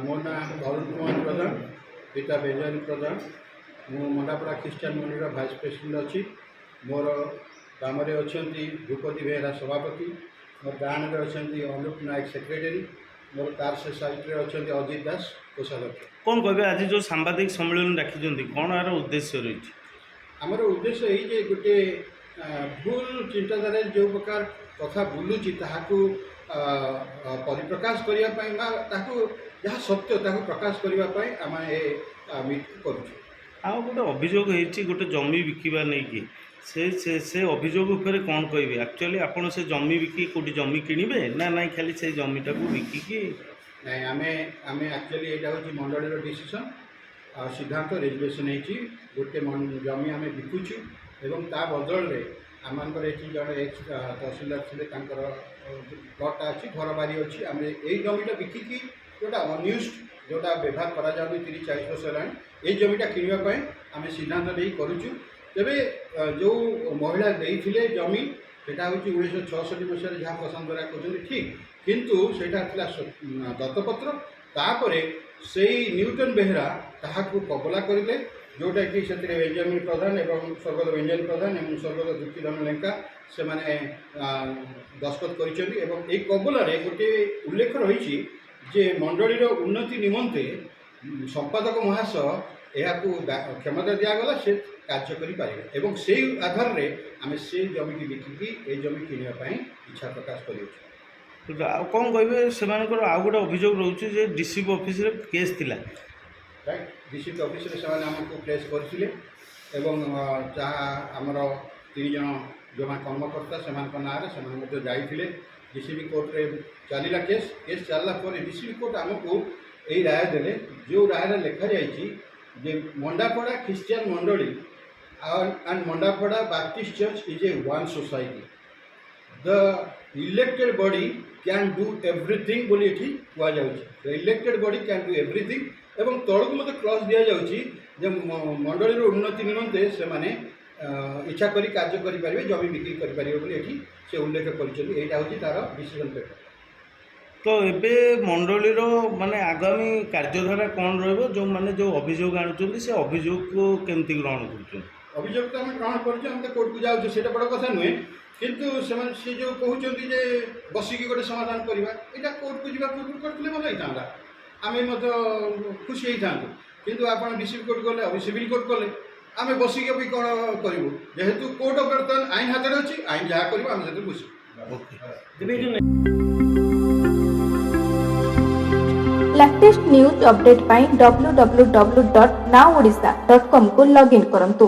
मो ना अरुण कुमार प्रधान पिता बेंजानी प्रधान मु मंडापड़ा ख्रीष्टान मंदिर भाइस प्रेसिडेंट अच्छी मोर ग्राम अच्छा भूपति बेहरा सभापति मोर गाँव में अच्छा अनुप नायक सेक्रेटरी मोर तार से साइड में अच्छा अजित दास कोषाध्यक्ष। कौन कहे आज जो सांबादिक सम्मेलन डाकी कौन यार उद्देश्य रही? आमर उद्देश्य यही गोटे भूल चिंताधारा जो प्रकार कथा बुलूची ताकू परिप्रकाश करने जहाँ सत्य प्रकाश करने आम मीटिंग करूँ। आउ गोटे अभियोग होती गोटे जमी बिकवा नहीं कि से अभियोग उपर कौन कहे एक्चुअली आपड़ से जमी बिकी कौटी जमी किणवे ना ना खाली से जमीटा को बिकिकी नहीं आम एक्चुअली यहाँ हूँ मंडल डिसीजन सिद्धांत रेजुलेसन होती गोटे जमी आम बिकुचु एवं ता बदल आमर ये जड़े एक्स तहसीलदार थे प्लटा अच्छी घर बारी अच्छी आम यही जमीटा बिकिकी जोटा अनयूज जोटा व्यवहार करा 30-40 वर्ष है ये जमीटा किणवाई आम सिद्धांत नहीं करुचु। तेरे जो महिला देते जमी सेटा हूँ 1966 मसीह जहाँ पसंद करा कहते ठीक किंतु सेटा दत्तपत्र तापर से न्यूटन बेहरा ताकू कबला करें जोटा कि से बेंजामिन प्रधान एवं स्वर्गत बेंजामिन प्रधान एवं स्वर्गत दुखीधन लेंका से माने दस्तखत कर कबलार गोटे उल्लेख रही जे मंडलीर उन्नति निमंते संपादक महाशय यह क्षमता दिगला से कार्य करें एवं से आधार में आम से जमी की बिकिकी ये जमी किणवाई इच्छा प्रकाश कर कौन कहे से आउ गोटे अभियोग रोचे डीसीपी ऑफिस रे केस थिला राइट डीसीपी ऑफिस रे आमको प्लेस करथिले एवं जहाँ आमर 3 जन जो कर्मकर्ता से ना जाइए डीसीपी कोर्ट रे चलला केस चलला डीसीपी कोर्ट आमको यही राय देले जो राय लिखा जाए मंडापड़ा ख्रीस्टियन मंडली and Mandapada Baptist church is a one society the elected body can do everything बोली कहुच्छे the elected body can do everything एवं तौक मत क्लज दि जाऊँगी मंडलीर उन्नति निमंते से माने इच्छा करी कार्य करें जमी बिक्री करें से उल्लेख कर तार डिसीजन पेपर। तो एबे मंडलीर माने आगामी कार्यधारा कौन रो जो माने जो अभियोग आणुचंदी से अभियोग को केमती ग्रहण कर अभियोग तो आम ग्रहण कर कोर्ट को जाऊँ से बड़ कथा नुहे किंतु से जो कहते जे बसिकी गोटे समाधान करवा यहाँ कोर्ट को जी पूर्व करते भल होता आम खुशी होता किंतु आप डीसीपी कोर्ट गले अभी सिविल कोर्ट गले आम बसिक भी कौन करूँ जेहेतु कोर्ट ऑफ बर्तमान आईन हाथ में अच्छी आईन जहाँ कर आम से खुशी। लेटेस्ट न्यूज अपडेट पाई www.nowodisha.com को लॉगिन करंतु।